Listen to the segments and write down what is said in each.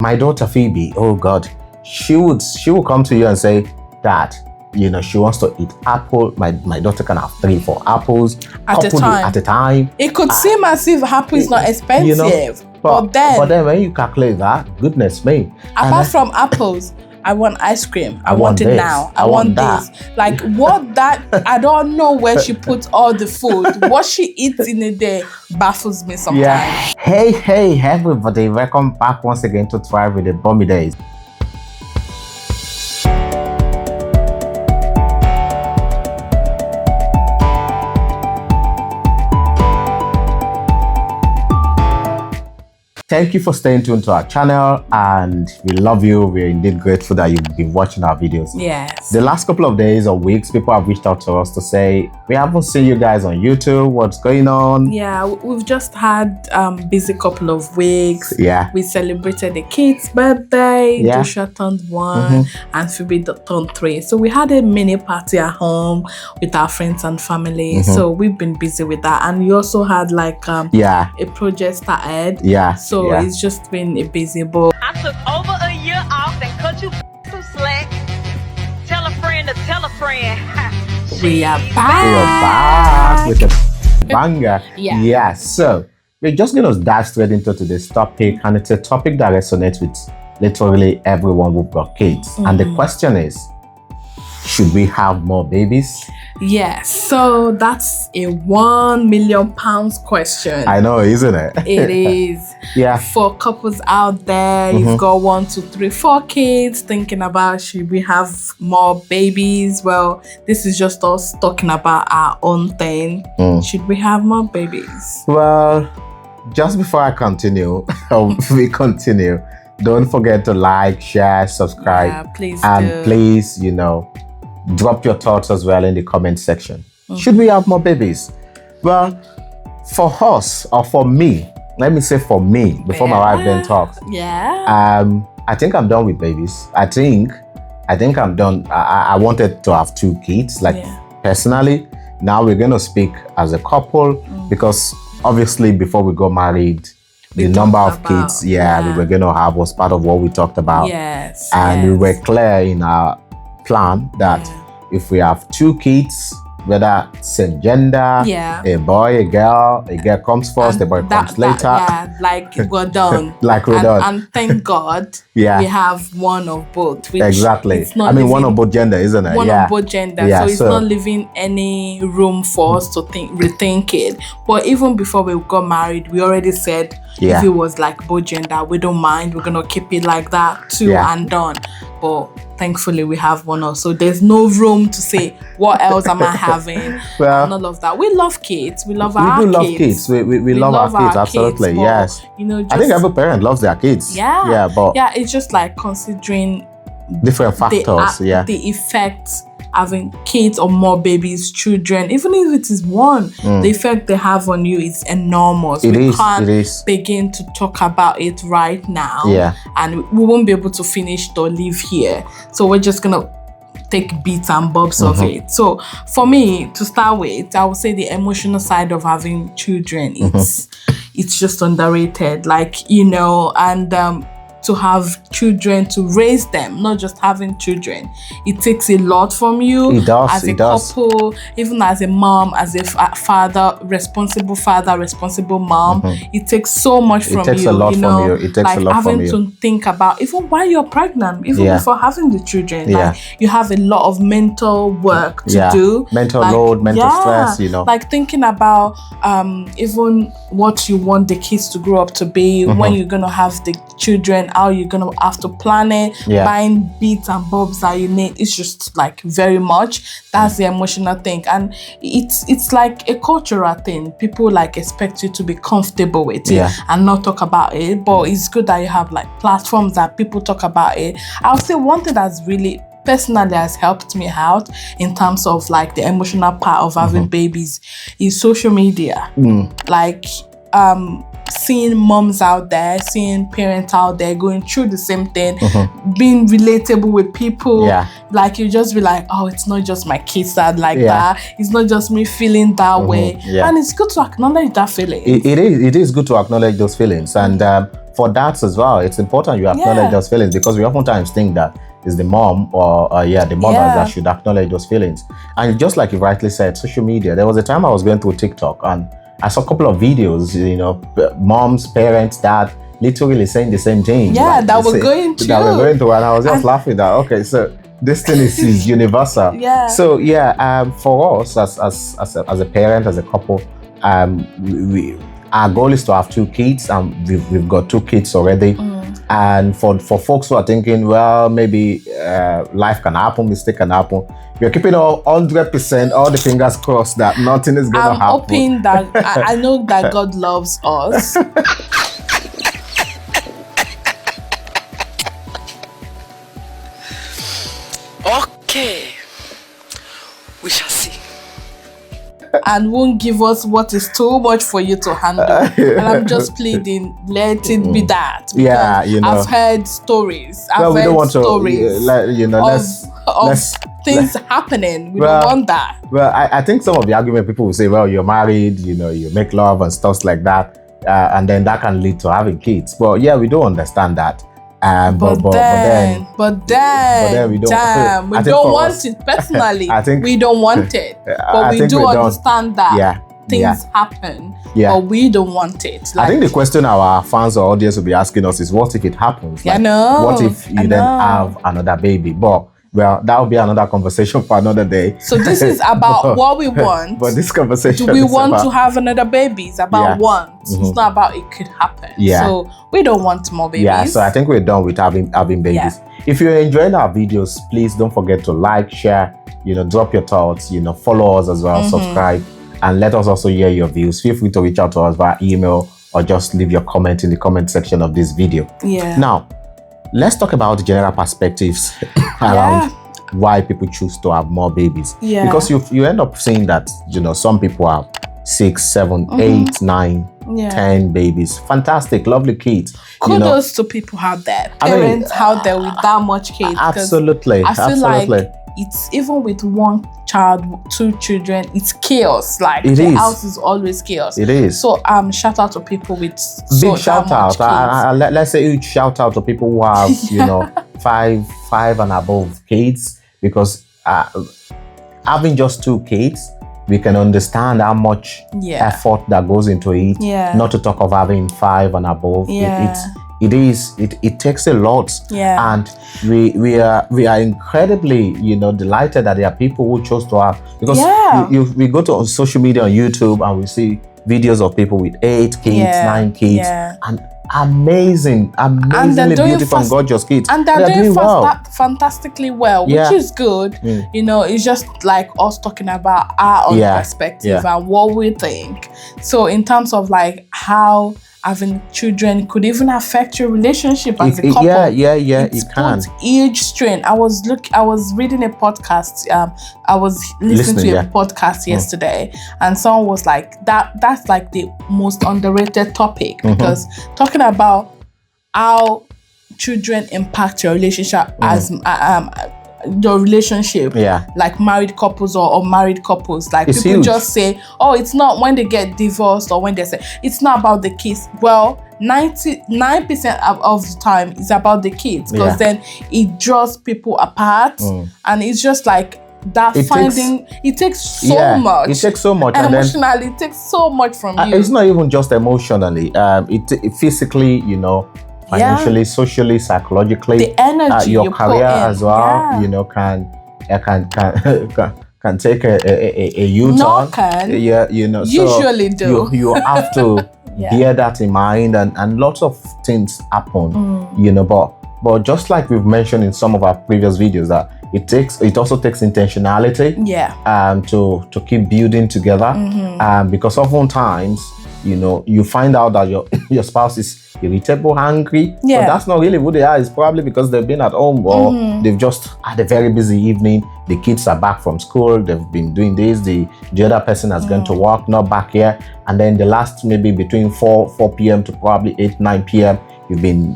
My daughter Phoebe, oh God, she would come to you and say, Dad, she wants to eat apple. My daughter can have 3-4 apples at a time. It could seem as if apple is not expensive, but then when you calculate that, goodness me. Apart from apples, I want ice cream. I want it this. Now. I want this. Like what that I don't know where she puts all the food. What she eats in a day baffles me sometimes. Yeah. Hey everybody, welcome back once again to Thrive with the Bummy Days. Thank you for staying tuned to our channel, and we love you. We're indeed grateful that you've been watching our videos. Yes. The last couple of days or weeks, people have reached out to us to say, we haven't seen you guys on YouTube. What's going on? Yeah, we've just had busy couple of weeks. Yeah. We celebrated the kid's birthday. Yeah. Joshua turned 1 and Phoebe turned 3. So we had a mini party at home with our friends and family. So we've been busy with that. And we also had like a project started. Yeah. So it's just been a busy boy. I took over a year off and cut you some slack. Tell a friend to tell a friend. We are back. We are back with a banger. Yeah. So we're just going to dive straight into today's topic, and it's a topic that resonates with literally everyone who've got kids. And the question is, should we have more babies? Yes, so that's a £1 million question. I know, isn't it? It is. Yeah. For couples out there, you've got 1, 2, 3, 4 kids, thinking about should we have more babies? Well, this is just us talking about our own thing. Should we have more babies? Well, just before I continue, we don't forget to like, share, subscribe. Yeah, please and please, drop your thoughts as well in the comment section. Should we have more babies? Well, for us, or for me, let me say for me, before my wife then talks. Yeah. I think I'm done with babies. I think I'm done. I wanted to have 2 kids, personally. Now we're going to speak as a couple, because obviously before we got married, the number of kids we were going to have was part of what we talked about. Yes. And we were clear in our plan that if we have 2 kids, whether same gender, a boy, a girl comes first, the boy comes later. Like we're done. Done. And thank God we have one of both. Exactly. One of both gender, isn't it? One of both gender. So it's not leaving any room for us to rethink it. But even before we got married, we already said if it was like both gender, we don't mind. We're going to keep it like that too and done. But thankfully, we have one also. There's no room to say, what else am I having? Well, and all of that. We love kids. We love our kids. We do love kids. We love our kids, absolutely. But, yes. I think every parent loves their kids. Yeah. But it's just like considering different factors. The effect having kids or more babies, children, even if it is one, the effect they have on you is enormous. We can't begin to talk about it right now. And we won't be able to finish or leave here. So we're just going to take bits and bobs of it. So for me, to start with, I would say the emotional side of having children, it's just underrated. And to have children, to raise them, not just having children. It takes a lot from you. It does. As a couple, even as a mom, as a father, responsible mom. It takes so much from you. It takes a lot from you. It takes a lot from you. Having to think about, even while you're pregnant, even before having the children, you have a lot of mental work to do. Mental load, mental stress, Like thinking about even what you want the kids to grow up to be, when you're going to have the children, how you're gonna have to plan it, buying bits and bobs that you need. It's just like very much. That's the emotional thing, and it's like a cultural thing. People like expect you to be comfortable with it and not talk about it. But it's good that you have like platforms that people talk about it. I'll say one thing that's really personally has helped me out in terms of like the emotional part of having babies is social media. seeing moms out there, seeing parents out there going through the same thing, being relatable with people. Like you just be like, oh, it's not just my kids that that. It's not just me feeling that way. And it's good to acknowledge that feeling. It is good to acknowledge those feelings. And for dads as well, it's important you acknowledge those feelings, because we oftentimes think that it's the mom or the mothers that should acknowledge those feelings. And just like you rightly said, social media, there was a time I was going through TikTok and I saw a couple of videos, moms, parents, dad, literally saying the same thing. That we're going through. That we're going through, and I was just laughing that, okay, so this thing is universal. So for us as a parent, as a couple, our goal is to have 2 kids, and we've got 2 kids already. And for folks who are thinking, well, maybe life can happen, mistake can happen, we're keeping all 100%, all the fingers crossed that nothing is going to happen. I'm hoping that I know that God loves us. Okay, we shall see. And won't give us what is too much for you to handle. And I'm just pleading, let it be that. I've heard stories. I've heard stories of things happening. We don't want that. Well, I think some of the argument people will say, well, you're married, you make love and stuff like that, and then that can lead to having kids. But we don't understand that. But then we don't. We don't want it personally. We don't want it, but we do understand that things happen. But we don't want it. I think the question our fans or audience will be asking us is, what if it happens? What if you then have another baby? But that will be another conversation for another day. So this is about what we want. But this conversation do we want to have another baby? It's about want. It's not about it could happen. So we don't want more babies. So I think we're done with having babies. If you're enjoying our videos, please don't forget to like, share, drop your thoughts, follow us as well, subscribe, and let us also hear your views. Feel free to reach out to us via email or just leave your comment in the comment section of this video. Now, let's talk about the general perspectives around why people choose to have more babies. Because you end up seeing that, some people have 6, 7, 8, 9, 10 babies. Fantastic, lovely kids. Kudos to people out there. Parents out there with that much kids. Absolutely. I feel like it's even with 1 child, 2 children, it's chaos. Like the house is always chaos. It is. So shout out to people with big shout out. Let's say huge shout out to people who have 5 and above kids, because having just 2 kids, we can understand how much effort that goes into it. Not to talk of having 5 and above. It takes a lot. And we are incredibly delighted that there are people who chose to have, because we go to social media on YouTube and we see videos of people with 8 kids, 9 kids, and amazingly beautiful and gorgeous kids, and they're doing fantastically well, which is good. It's just like us talking about our own perspective and what we think. So in terms of like how having children could even affect your relationship as a couple. It can. Huge strain. I was reading a podcast. I was listening to a podcast yesterday, and someone was like, that's like the most underrated topic, because talking about how children impact your relationship as your relationship, like married couples or unmarried couples. Like it's people huge. Just say, oh, it's not when they get divorced or when they say it's not about the kids. Well, 99% of the time is about the kids, because then it draws people apart, and it's just like that it takes so much. It takes so much emotionally. It takes so much from you. It's not even just emotionally. It physically, financially, socially, psychologically, the energy your career as well, can take a U-turn. Usually do. You have to bear that in mind, and lots of things happen, but just like we've mentioned in some of our previous videos, that it also takes intentionality to keep building together, because oftentimes you find out that your spouse is irritable, angry. Yeah. But that's not really who they are. It's probably because they've been at home or they've just had a very busy evening. The kids are back from school. They've been doing this. The other person has gone to work, not back here. And then the last maybe between 4 p.m. to probably 8, 9 p.m. you've been,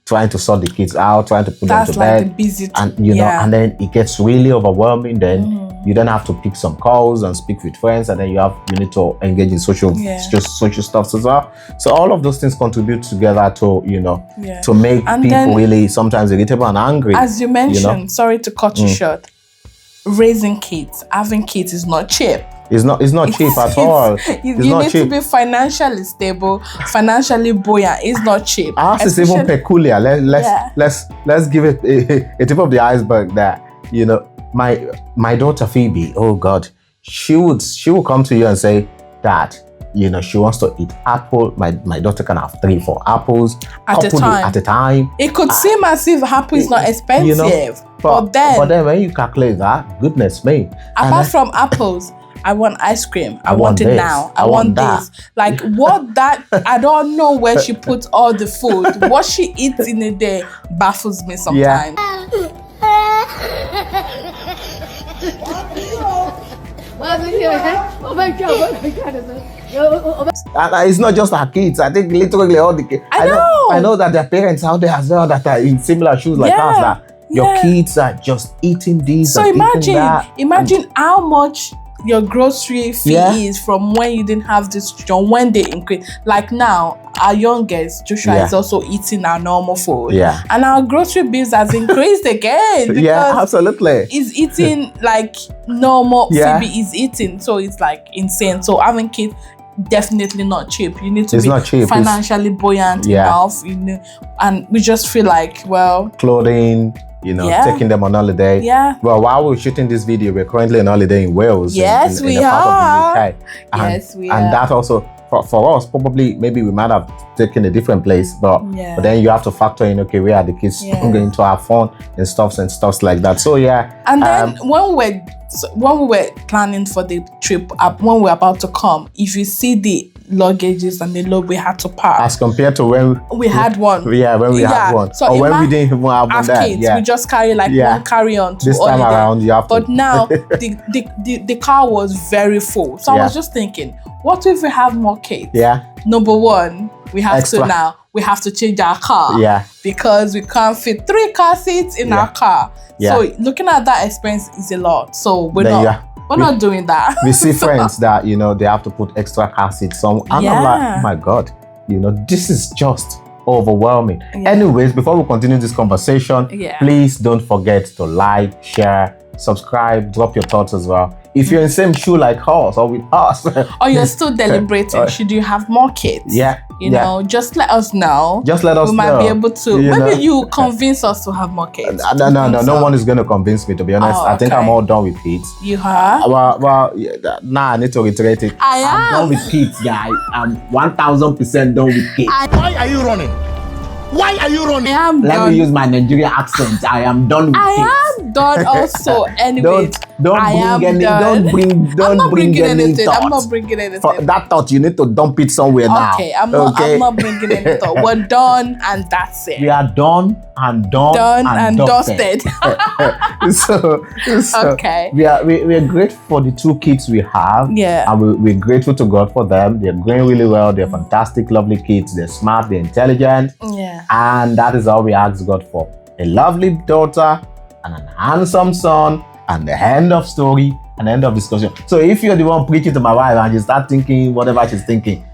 trying to sort the kids out, trying to put them to bed. That's like the busy and and then it gets really overwhelming. Then you then have to pick some calls and speak with friends, and then you need to engage in social stuff as well. So all of those things contribute together to to make people really sometimes irritable and angry. As you mentioned, sorry to cut you short, raising kids, having kids is not cheap. It's not cheap at all. You need to be financially stable, financially buoyant. It's not cheap. Ours is even peculiar. Let's give it a tip of the iceberg that my daughter Phoebe, oh God, she will come to you and say, Dad, she wants to eat apple. My daughter can have 3-4 apples at a time. It could seem as if apple is not expensive, but then when you calculate that, goodness me. Apart from apples, I want ice cream. I want it now. I want this. Like what that, I don't know where she puts all the food. What she eats in a day baffles me sometimes. Oh my God. And it's not just our kids. I think literally all the kids. I know that their parents out there as well that are in similar shoes like us. That your kids are just eating this. So imagine how much your grocery fee is from when you didn't have this children, when they increase. Like now, our youngest, Joshua, is also eating our normal food. Yeah. And our grocery bills has increased again. Yeah, absolutely. He's eating like normal Phoebe is eating. So it's like insane. So having kids, definitely not cheap. You need to be financially buoyant enough, and we just feel like, well, clothing, taking them on holiday. Yeah. Well, while we're shooting this video, we're currently on holiday in Wales. Yes, in a part of the UK. Yes, we are. And that also, for us, probably, maybe we might have taken a different place, but then you have to factor in, okay, where are the kids going to have fun and stuff like that. So, And then when we were planning for the trip, when we were about to come, if you see the luggages and the load we had to pack as compared to when we had one. When we had one. So or when we didn't even have one there. Kids, we just carry one carry-on to this time around you have but now the car was very full. So I was just thinking, what if we have more kids? Number one, we have to change our car because we can't fit 3 car seats in our car. So looking at that expense is a lot. So we're not doing that. We see friends that they have to put extra car seats on, and I'm like, oh my God, this is just overwhelming. Anyways, before we continue this conversation, please don't forget to like, share, subscribe, drop your thoughts as well. If you're in the same shoe like us or with us, or you're still deliberating, should you have more kids? Just let us know. Just let us know. We might be able to. Maybe you convince us to have more kids. No one is going to convince me, to be honest. I think I'm all done with kids. You are? I need to reiterate it. I'm done with kids, guys. I'm 1000% done with kids. Why are you running? Why are you running? Let me use my Nigerian accent. I am done with kids. I am done also. Anyway, don't bring anything. I'm not bringing anything. For that thought, you need to dump it somewhere now. Okay, I'm not bringing any thought. We're done and that's it. We are done and dusted. so okay. We're grateful for the 2 kids we have. And we're grateful to God for them. They're going really well. They're fantastic, lovely kids. They're smart, they're intelligent. And that is all we ask God for. A lovely daughter and an handsome son, and the end of story and end of discussion. So if you're the one preaching to my wife and you start thinking whatever she's thinking,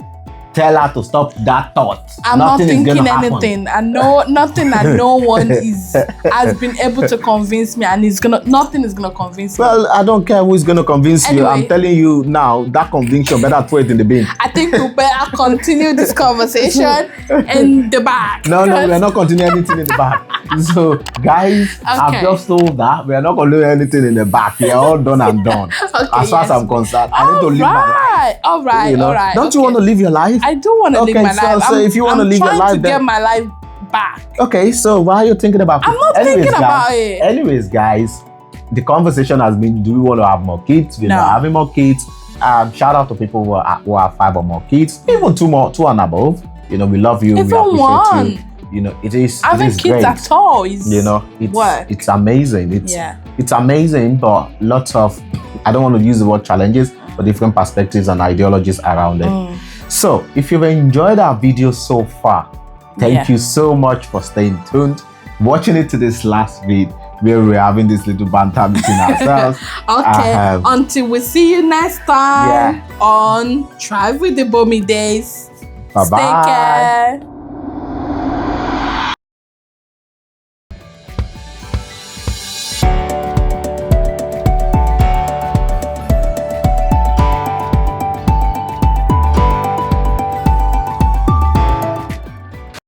tell her to stop that thought. I'm nothing not thinking anything. I know nothing, and no one has been able to convince me, and nothing is gonna convince me. Well, I don't care who is gonna convince you. I'm telling you now, that conviction better throw it in the bin. I think we better continue this conversation in the back. No, we're not continuing anything in the back. So, guys, I've just told that we're not gonna do anything in the back. We're all done and done. As far as I'm concerned, I need to live my life. All right. Don't you want to live your life? I do want to live my life. So if you want to live your life, I'm trying to get my life back. Okay, so why are you thinking about it? I'm not thinking about it. Anyways, guys, the conversation has been, do we want to have more kids? We're not having more kids. Shout out to people who have 5 or more kids, even 2 and above. You know, we love you. Even we appreciate one. you. You know, it is. Having it is kids great. at all is, you know, it's work. it's amazing. It's amazing, but lots of, I don't want to use the word challenges, but different perspectives and ideologies around it. So if you've enjoyed our video so far, thank you so much for staying tuned, watching it to this last bit where we're having this little banter between ourselves. Okay, until we see you next time on Thrive with the Bomi Days. Bye-bye. Take care.